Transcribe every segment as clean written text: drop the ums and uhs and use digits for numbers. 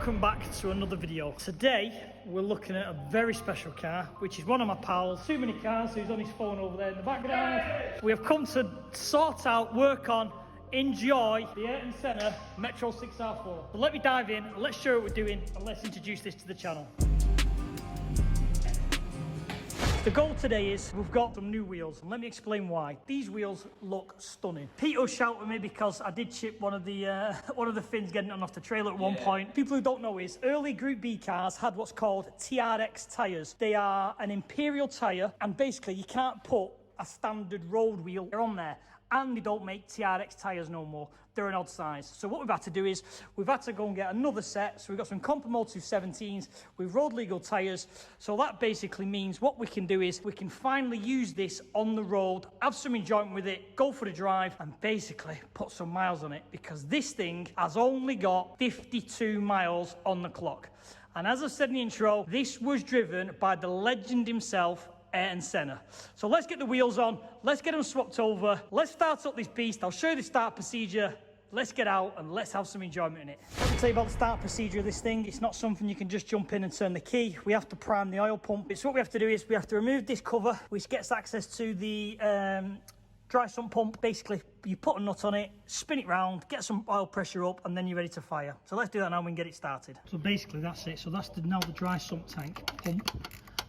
welcome back to another video. Today we're looking at a very special car, which is one of my pals. Too many cars, so he's on his phone over there in the background. We have come to sort out, work on, enjoy the Ayrton Senna Metro 6R4. So let me dive in, let's show what we're doing, and let's introduce this to the channel. The goal today is we've got some new wheels, and let me explain why. These wheels look stunning. Peter shouted at me because I did chip one of the fins getting on off the trailer at one point. People who don't know is early Group B cars had what's called TRX tyres. They are an imperial tyre, and basically you can't put a standard road wheel on there. And they don't make TRX tyres no more. They're an odd size. So what we've had to do is, we've had to go and get another set. So we've got some Compromo 217s with road legal tyres. So that basically means what we can do is, we can finally use this on the road, have some enjoyment with it, go for the drive, and basically put some miles on it. Because this thing has only got 52 miles on the clock. And as I said in the intro, this was driven by the legend himself, Ayrton Senna. So let's get the wheels on, let's get them swapped over, let's start up this beast. I'll show you the start procedure, let's get out and let's have some enjoyment in it. Let me tell you about the start procedure of this thing. It's not something you can just jump in and turn the key. We have to prime the oil pump. So what we have to do is, we have to remove this cover, which gets access to the dry sump pump. Basically, you put a nut on it, spin it round, get some oil pressure up, and then you're ready to fire. So let's do that now and we can get it started. So basically that's it. So that's now the dry sump tank pump.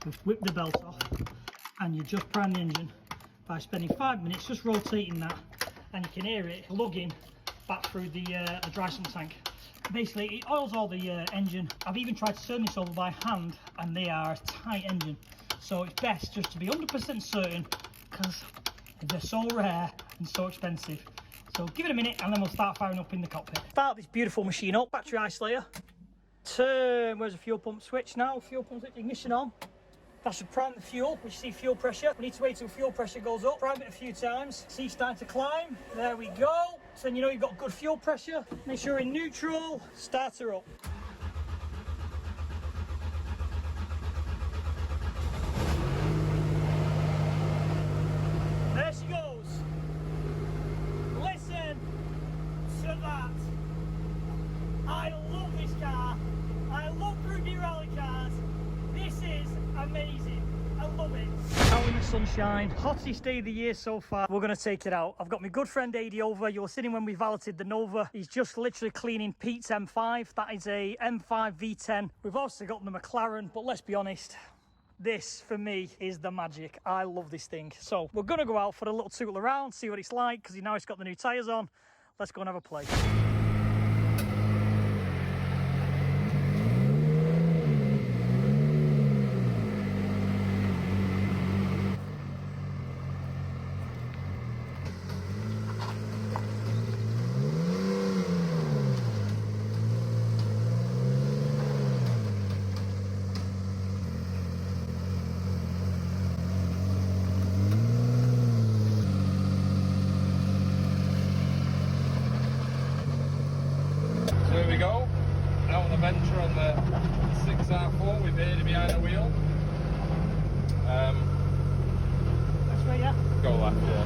We've whipped the belt off, and you just prime the engine by spending 5 minutes just rotating that, and you can hear it lugging back through the dry sump tank. Basically, it oils all the engine. I've even tried to turn this over by hand, and they are a tight engine. So it's best just to be 100% certain, because they're so rare and so expensive. So give it a minute, and then we'll start firing up in the cockpit. Start this beautiful machine up. Battery isolator. Turn. Where's the fuel pump switch now? Fuel pump switch, ignition on. That should prime the fuel. We see fuel pressure. We need to wait till fuel pressure goes up. Prime it a few times. See, starting to climb. There we go. So then you know you've got good fuel pressure. Make sure you're in neutral. Start her up. There she goes. Listen to that. I love this car. I love Group B rally cars. This is amazing. I love it. Out in the sunshine, hottest day of the year so far. We're going to take it out. I've got my good friend AD over. You'll see him when we valeted the Nova. He's just literally cleaning Pete's M5. That is a M5 V10. We've also got the McLaren, but let's be honest, this for me is the magic. I love this thing. So we're going to go out for a little tootle around, see what it's like, because now it's got the new tyres on. Let's go and have a play. There we go, out on the venture on the 6R4 with Ada behind the wheel. That's right, yeah. Go left, yeah.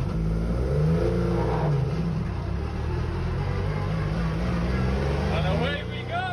And away we go!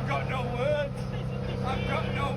I've got no words. I've got no words.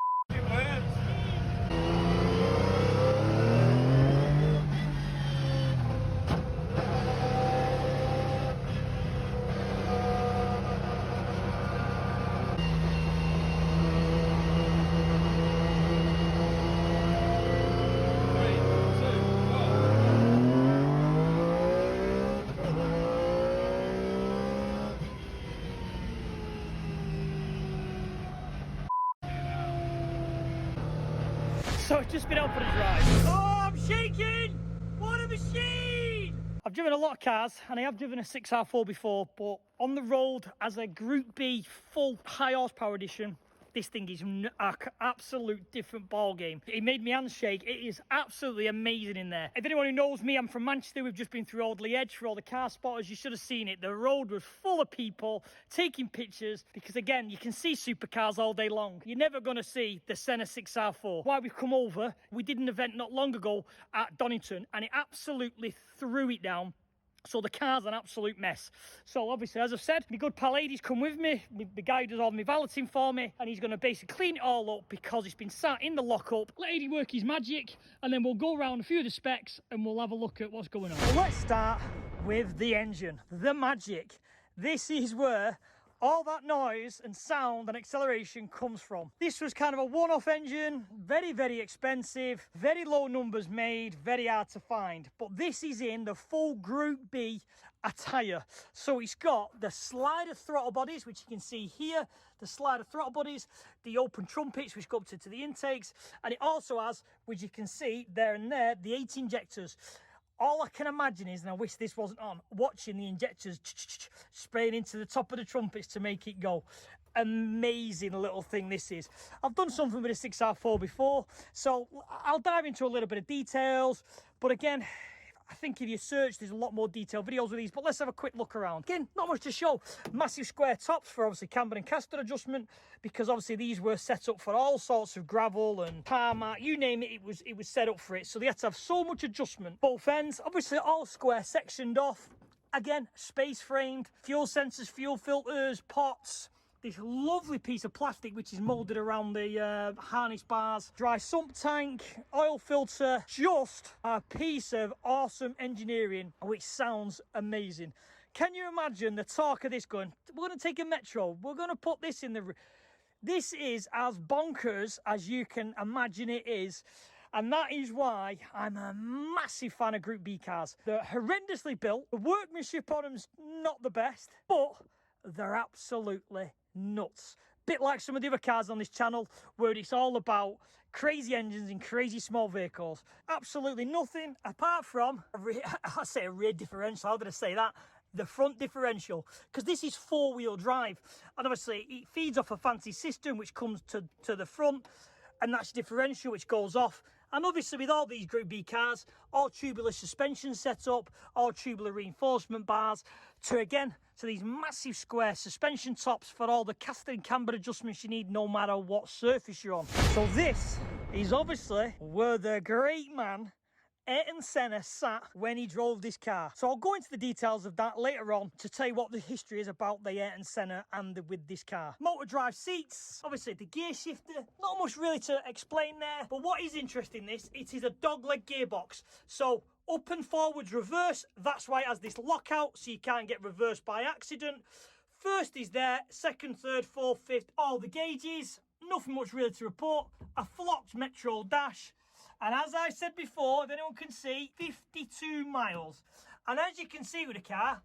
So I've just been out for a drive. Oh, I'm shaking! What a machine! I've driven a lot of cars and I have driven a 6R4 before, but on the road as a Group B full high horsepower edition, this thing is an absolute different ball game. It made me hands shake. It is absolutely amazing in there. If anyone who knows me, I'm from Manchester. We've just been through Audley Edge for all the car spotters. You should have seen it. The road was full of people taking pictures because, again, you can see supercars all day long. You're never going to see the Senna 6R4. Why we've come over, we did an event not long ago at Donington and it absolutely threw it down. So the car's an absolute mess. So obviously, as I've said, my good pal Aidy's come with me, the guy who does all my valeting for me, and he's going to basically clean it all up because it's been sat in the lockup. Let Aidy work his magic, and then we'll go around a few of the specs and we'll have a look at what's going on. So let's start with the engine, the magic. This is where all that noise and sound and acceleration comes from. This was kind of a one-off engine, very, very expensive, very low numbers made, very hard to find. But this is in the full Group B attire. So it's got the slider throttle bodies, which you can see here, the slider throttle bodies, the open trumpets, which go up to the intakes, and it also has, which you can see there and there, the 8 injectors. All I can imagine is, and I wish this wasn't on, watching the injectors spraying into the top of the trumpets to make it go. Amazing little thing this is. I've done something with a 6R4 before, so I'll dive into a little bit of details. But again, I think if you search, there's a lot more detailed videos with these, but let's have a quick look around. Again, not much to show. Massive square tops for obviously camber and caster adjustment, because obviously these were set up for all sorts of gravel and tarmac, you name it, it was set up for it. So they had to have so much adjustment. Both ends, obviously all square sectioned off. Again, space framed, fuel sensors, fuel filters, pots. This lovely piece of plastic which is moulded around the harness bars, dry sump tank, oil filter, just a piece of awesome engineering which sounds amazing. Can you imagine the torque of this going? We're going to take a Metro, we're going to put this in the... This is as bonkers as you can imagine it is. And that is why I'm a massive fan of Group B cars. They're horrendously built, the workmanship on them's not the best, but they're absolutely nuts. Bit like some of the other cars on this channel where it's all about crazy engines in crazy small vehicles. Absolutely nothing apart from, I say a rear differential, how did I say that? The front differential, because this is 4-wheel drive. And obviously it feeds off a fancy system which comes to the front, and that's differential which goes off. And obviously with all these Group B cars, all tubular suspension set up, all tubular reinforcement bars, to these massive square suspension tops for all the caster and camber adjustments you need no matter what surface you're on. So this is obviously where the great man Ayrton Senna sat when he drove this car. So I'll go into the details of that later on to tell you what the history is about the Ayrton Senna and with this car. Motor drive seats, obviously the gear shifter, not much really to explain there, but what is interesting it is a dogleg gearbox. So up and forwards reverse, that's why it has this lockout so you can't get reversed by accident. First is there, second, third, fourth, fifth, all the gauges, nothing much really to report. A flocked Metro dash. And as I said before, if anyone can see, 52 miles. And as you can see with the car,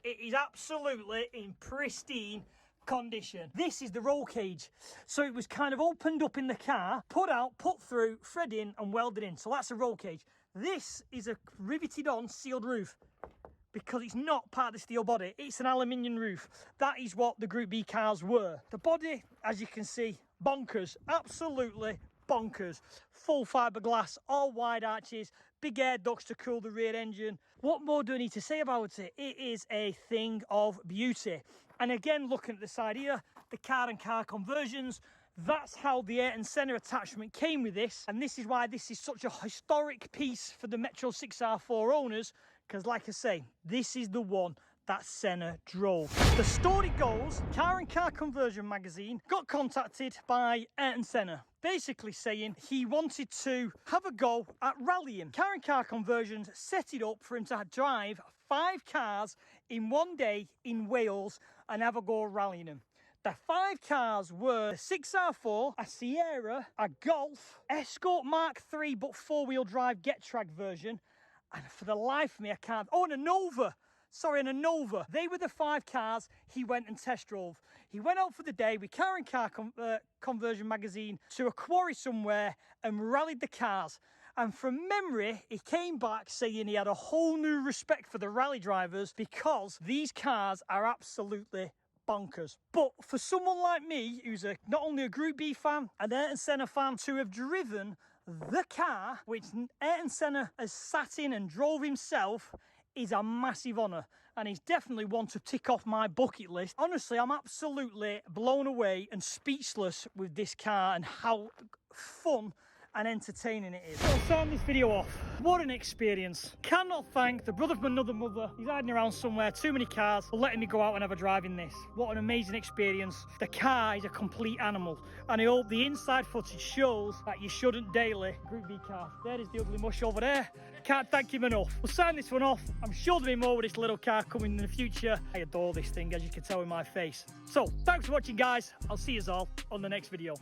it is absolutely in pristine condition. This is the roll cage. So it was kind of opened up in the car, put out, put through, thread in and welded in. So that's a roll cage. This is a riveted on sealed roof because it's not part of the steel body. It's an aluminium roof. That is what the Group B cars were. The body, as you can see, bonkers, absolutely bonkers. Full fiberglass, all wide arches, big air ducts to cool the rear engine. What more do I need to say about it? It is a thing of beauty. And again, looking at the side here, the car and car conversions, that's how the Ayrton Senna attachment came with this. And this is why this is such a historic piece for the Metro 6R4 owners, because like I say, this is the one that Senna drove. The story goes, Car and Car Conversion magazine got contacted by Ayrton Senna, basically saying he wanted to have a go at rallying. Car and Car Conversions set it up for him to drive 5 cars in one day in Wales and have a go rallying them. The 5 cars were a 6R4, a Sierra, a Golf, Escort Mark III but 4-wheel drive Get-Track version, and for the life of me I can't... Oh, and a Nova! Sorry, and a Nova. They were the 5 cars he went and test drove. He went out for the day with Car and Car Conversion magazine to a quarry somewhere and rallied the cars. And from memory, he came back saying he had a whole new respect for the rally drivers because these cars are absolutely bonkers. But for someone like me, who's not only a Group B fan, an Ayrton Senna fan, to have driven the car which Ayrton Senna has sat in and drove himself is a massive honour, and he's definitely one to tick off my bucket list. Honestly, I'm absolutely blown away and speechless with this car and how fun and entertaining it is. So I'll sign this video off. What an experience. Cannot thank the brother from another mother. He's hiding around somewhere, too many cars, for letting me go out and have a drive in this. What an amazing experience. The car is a complete animal, and I hope the inside footage shows that you shouldn't daily Group B car. There is the ugly mush over there. Can't thank him enough. We'll sign this one off. I'm sure there'll be more with this little car coming in the future. I adore this thing, as you can tell in my face. So thanks for watching, guys. I'll see you all on the next video.